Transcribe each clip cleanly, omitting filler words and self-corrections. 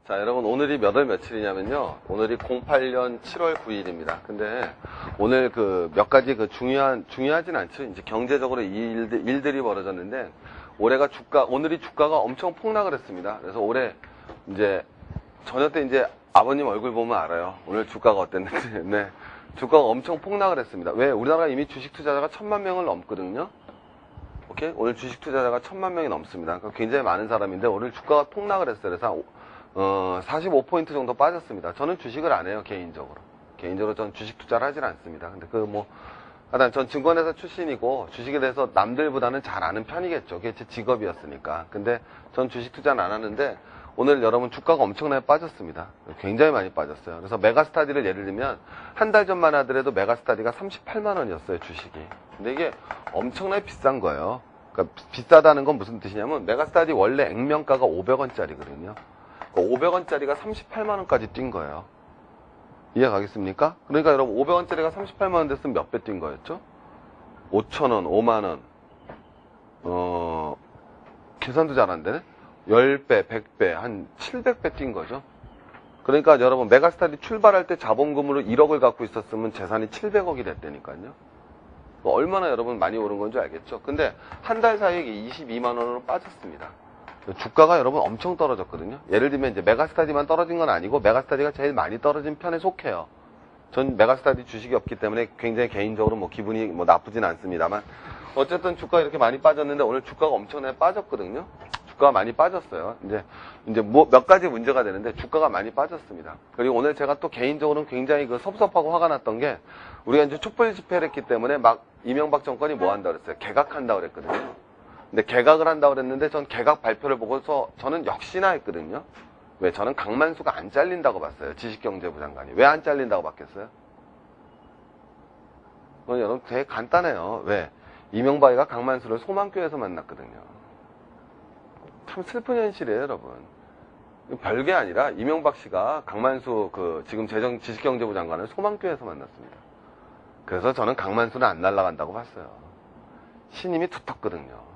자, 여러분, 오늘이 몇 월 며칠이냐면요. 오늘이 08년 7월 9일입니다. 근데 오늘 몇 가지 중요하진 않죠. 이제 경제적으로 일들이 벌어졌는데, 오늘이 주가가 엄청 폭락을 했습니다. 그래서 올해 이제 저녁 때 이제 아버님 얼굴 보면 알아요. 오늘 주가가 어땠는지. 네. 주가가 엄청 폭락을 했습니다. 왜? 우리나라가 이미 주식 투자자가 1000만 명을 넘거든요. 오케이? 오늘 주식 투자자가 1000만 명이 넘습니다. 그러니까 굉장히 많은 사람인데, 오늘 주가가 폭락을 했어요. 그래서 45포인트 정도 빠졌습니다. 저는 주식을 안 해요, 개인적으로. 개인적으로 전 주식 투자를 하진 않습니다. 근데 하여튼 전 증권회사 출신이고, 주식에 대해서 남들보다는 잘 아는 편이겠죠. 그게 제 직업이었으니까. 근데 전 주식 투자는 안 하는데, 오늘 여러분 주가가 엄청나게 빠졌습니다. 굉장히 많이 빠졌어요. 그래서 메가스타디를 예를 들면, 한 달 전만 하더라도 메가스타디가 38만원이었어요, 주식이. 근데 이게 엄청나게 비싼 거예요. 그러니까 비싸다는 건 무슨 뜻이냐면, 메가스타디 원래 액면가가 500원짜리거든요. 500원짜리가 38만원까지 뛴 거예요. 이해 가겠습니까? 그러니까 여러분 500원짜리가 38만원 됐으면 몇 배 뛴 거였죠? 5천원, 5만원. 계산도 잘 안 되네? 10배, 100배, 한 700배 뛴 거죠. 그러니까 여러분 메가스타디 출발할 때 자본금으로 1억을 갖고 있었으면 재산이 700억이 됐다니까요. 얼마나 여러분 많이 오른 건 줄 알겠죠? 근데 한 달 사이에 22만원으로 빠졌습니다. 주가가 여러분 엄청 떨어졌거든요. 예를 들면 이제 메가스타디만 떨어진 건 아니고, 메가스타디가 제일 많이 떨어진 편에 속해요. 전 메가스타디 주식이 없기 때문에 굉장히 개인적으로 기분이 나쁘진 않습니다만, 어쨌든 주가가 이렇게 많이 빠졌는데, 오늘 주가가 엄청나게 빠졌거든요. 주가가 많이 빠졌어요. 이제 몇 가지 문제가 되는데, 주가가 많이 빠졌습니다. 그리고 오늘 제가 또 개인적으로는 굉장히 섭섭하고 화가 났던 게, 우리가 이제 촛불 집회를 했기 때문에 이명박 정권이 뭐 한다 그랬어요? 개각한다 그랬거든요. 근데 개각을 한다고 그랬는데, 전 개각 발표를 보고서 저는 역시나 했거든요. 왜? 저는 강만수가 안 잘린다고 봤어요. 지식경제부 장관이. 왜 안 잘린다고 봤겠어요? 여러분 되게 간단해요. 왜? 이명박이가 강만수를 소망교에서 만났거든요. 참 슬픈 현실이에요, 여러분. 별게 아니라 이명박 씨가 강만수 지금 지식경제부 장관을 소망교에서 만났습니다. 그래서 저는 강만수는 안 날아간다고 봤어요. 신임이 두텁거든요.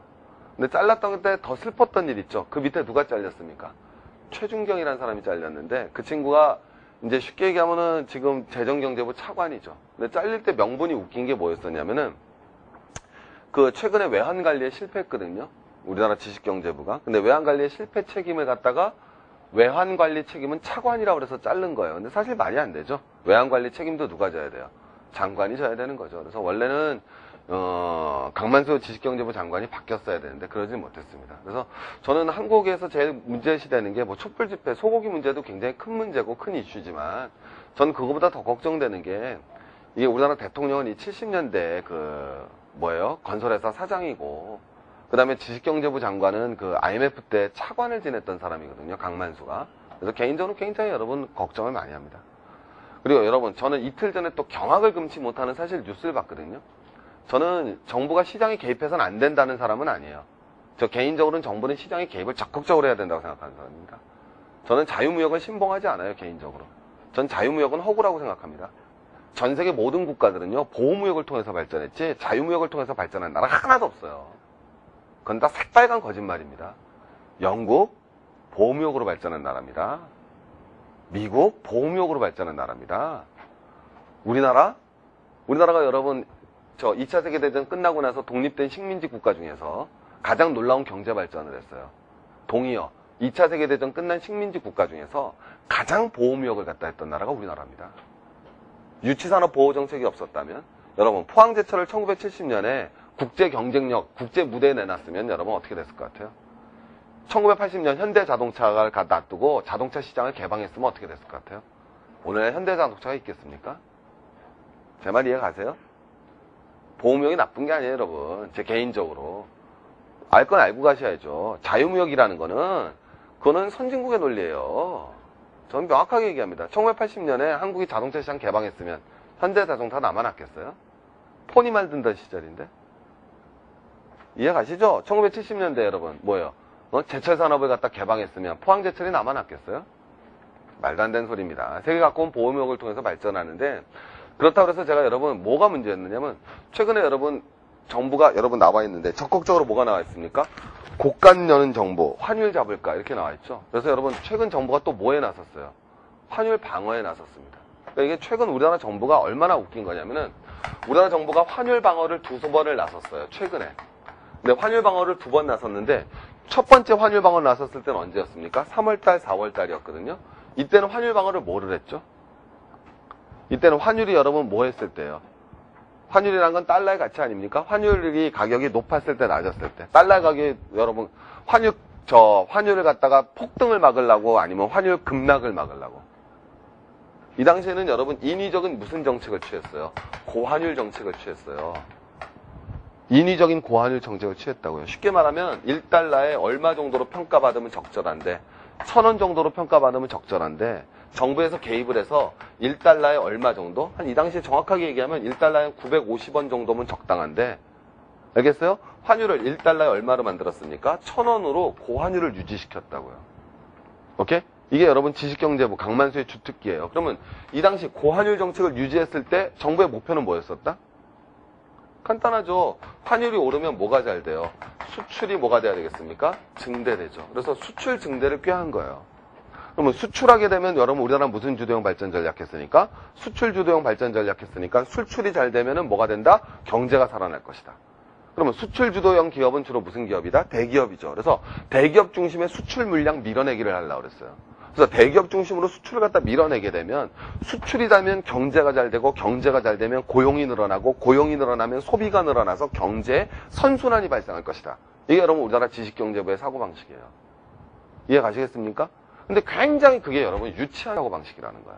근데 잘랐던 때 더 슬펐던 일 있죠. 그 밑에 누가 잘렸습니까? 최준경이라는 사람이 잘렸는데, 그 친구가 이제 쉽게 얘기하면은 지금 재정경제부 차관이죠. 근데 잘릴 때 명분이 웃긴 게 뭐였었냐면은, 최근에 외환관리에 실패했거든요. 우리나라 지식경제부가. 근데 외환관리의 실패 책임을 갖다가 외환관리 책임은 차관이라고 그래서 자른 거예요. 근데 사실 말이 안 되죠. 외환관리 책임도 누가 져야 돼요? 장관이 져야 되는 거죠. 그래서 원래는 강만수 지식경제부 장관이 바뀌었어야 되는데 그러지 못했습니다. 그래서 저는 한국에서 제일 문제시되는 게 촛불 집회, 소고기 문제도 굉장히 큰 문제고 큰 이슈지만, 저는 그거보다 더 걱정되는 게, 이게 우리나라 대통령은 이 70년대 건설회사 사장이고, 그 다음에 지식경제부 장관은 IMF 때 차관을 지냈던 사람이거든요, 강만수가. 그래서 개인적으로 굉장히 여러분 걱정을 많이 합니다. 그리고 여러분, 저는 이틀 전에 또 경악을 금치 못하는 사실 뉴스를 봤거든요. 저는 정부가 시장에 개입해서는 안 된다는 사람은 아니에요. 저 개인적으로는 정부는 시장에 개입을 적극적으로 해야 된다고 생각하는 사람입니다. 저는 자유무역을 신봉하지 않아요, 개인적으로. 전 자유무역은 허구라고 생각합니다. 전 세계 모든 국가들은요, 보호무역을 통해서 발전했지, 자유무역을 통해서 발전한 나라가 하나도 없어요. 그건 다 새빨간 거짓말입니다. 영국, 보호무역으로 발전한 나라입니다. 미국, 보호무역으로 발전한 나라입니다. 우리나라가 여러분, 2차 세계대전 끝나고 나서 독립된 식민지 국가 중에서 가장 놀라운 경제 발전을 했어요. 동의어. 2차 세계대전 끝난 식민지 국가 중에서 가장 보호무역을 갖다 했던 나라가 우리나라입니다. 유치산업 보호 정책이 없었다면, 여러분, 포항제철을 1970년에 국제 경쟁력, 국제 무대에 내놨으면 여러분 어떻게 됐을 것 같아요? 1980년 현대자동차를 놔두고 자동차 시장을 개방했으면 어떻게 됐을 것 같아요? 오늘 현대자동차가 있겠습니까? 제 말 이해 가세요? 보호무역이 나쁜 게 아니에요, 여러분. 제 개인적으로. 알 건 알고 가셔야죠. 자유무역이라는 그거는 선진국의 논리예요. 저는 명확하게 얘기합니다. 1980년에 한국이 자동차 시장 개방했으면 현대자동차 남아났겠어요? 폰이 만든던 시절인데. 이해 가시죠? 1970년대 여러분, 제철 산업을 갖다 개방했으면 포항제철이 남아났겠어요? 말도 안 되는 소리입니다. 세계 각국은 보호무역을 통해서 발전하는데, 그렇다고 해서 제가 여러분 뭐가 문제였느냐면, 최근에 여러분 정부가 여러분 나와 있는데 적극적으로 뭐가 나와 있습니까? 고가 여는 정보, 환율 잡을까 이렇게 나와 있죠. 그래서 여러분 최근 정부가 또 뭐에 나섰어요? 환율 방어에 나섰습니다. 그러니까 이게 최근 우리나라 정부가 얼마나 웃긴 거냐면은 우리나라 정부가 환율 방어를 2번을 나섰어요. 최근에. 근데 환율 방어를 2번 나섰는데 첫 번째 환율 방어 나섰을 때는 언제였습니까? 3월달, 4월달이었거든요. 이때는 환율 방어를 뭐를 했죠? 이때는 환율이 여러분 뭐 했을 때요? 환율이란 건 달러의 가치 아닙니까? 환율이 가격이 높았을 때, 낮았을 때. 달러 가격이 여러분 환율을 갖다가 폭등을 막으려고 아니면 환율 급락을 막으려고. 이 당시에는 여러분 인위적인 무슨 정책을 취했어요? 고환율 정책을 취했어요. 인위적인 고환율 정책을 취했다고요. 쉽게 말하면 1달러에 얼마 정도로 평가받으면 적절한데 1,000원 정도로 평가받으면 적절한데 정부에서 개입을 해서 1달러에 얼마 정도? 한 이 당시에 정확하게 얘기하면 1달러에 950원 정도면 적당한데 알겠어요? 환율을 1달러에 얼마로 만들었습니까? 1,000원으로 고환율을 유지시켰다고요. 오케이? 이게 여러분 지식경제부 강만수의 주특기예요. 그러면 이 당시 고환율 정책을 유지했을 때 정부의 목표는 뭐였었다? 간단하죠. 환율이 오르면 뭐가 잘 돼요? 수출이 뭐가 돼야 되겠습니까? 증대되죠. 그래서 수출 증대를 꾀한 거예요. 그러면 수출하게 되면 여러분 우리나라 무슨 주도형 발전 전략 했으니까? 수출 주도형 발전 전략 했으니까 수출이 잘 되면은 뭐가 된다? 경제가 살아날 것이다. 그러면 수출 주도형 기업은 주로 무슨 기업이다? 대기업이죠. 그래서 대기업 중심의 수출 물량 밀어내기를 하려고 그랬어요. 그래서 대기업 중심으로 수출을 갖다 밀어내게 되면 수출이 되면 경제가 잘 되고 경제가 잘 되면 고용이 늘어나고 고용이 늘어나면 소비가 늘어나서 경제에 선순환이 발생할 것이다. 이게 여러분 우리나라 지식경제부의 사고방식이에요. 이해 가시겠습니까? 근데 굉장히 그게 여러분 유치한 사고방식이라는 거야.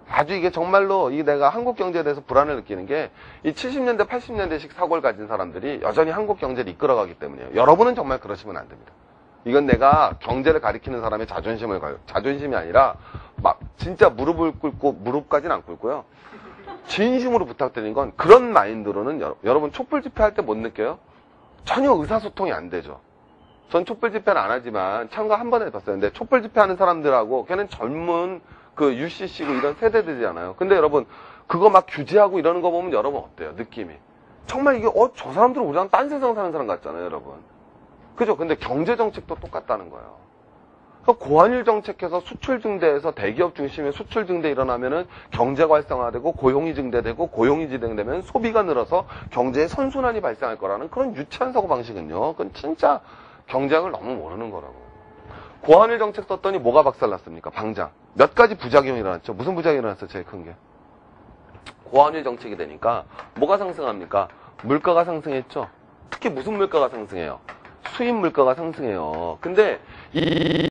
아주 이게 정말로 내가 한국 경제에 대해서 불안을 느끼는 게 이 70년대 80년대식 사고를 가진 사람들이 여전히 한국 경제를 이끌어가기 때문이에요. 여러분은 정말 그러시면 안 됩니다. 이건 내가 경제를 가리키는 사람의 자존심이 아니라 막 진짜 무릎을 꿇고, 무릎까지는 안 꿇고요. 진심으로 부탁드리는 건 그런 마인드로는 여러분 촛불 집회할 때 못 느껴요? 전혀 의사소통이 안 되죠. 전 촛불 집회는 안 하지만 참가 한 번 해봤어요. 근데 촛불 집회하는 사람들하고 걔는 젊은 그 UCC고 이런 세대들이잖아요. 근데 여러분 그거 막 규제하고 이러는 거 보면 여러분 어때요? 느낌이. 정말 이게 저 사람들은 우리랑 딴 세상 사는 사람 같잖아요, 여러분. 그죠? 근데 경제정책도 똑같다는 거예요. 그러니까 고환율 정책해서 수출 증대해서 대기업 중심의 수출 증대 일어나면은 경제가 활성화되고 고용이 증대되고 고용이 진행되면 소비가 늘어서 경제의 선순환이 발생할 거라는 그런 유치한 사고방식은요. 그건 진짜 경쟁을 너무 모르는 거라고. 고환율 정책 썼더니 뭐가 박살났습니까? 방장. 몇 가지 부작용이 일어났죠. 무슨 부작용이 일어났어요? 제일 큰 게. 고환율 정책이 되니까 뭐가 상승합니까? 물가가 상승했죠. 특히 무슨 물가가 상승해요? 수입 물가가 상승해요. 근데 이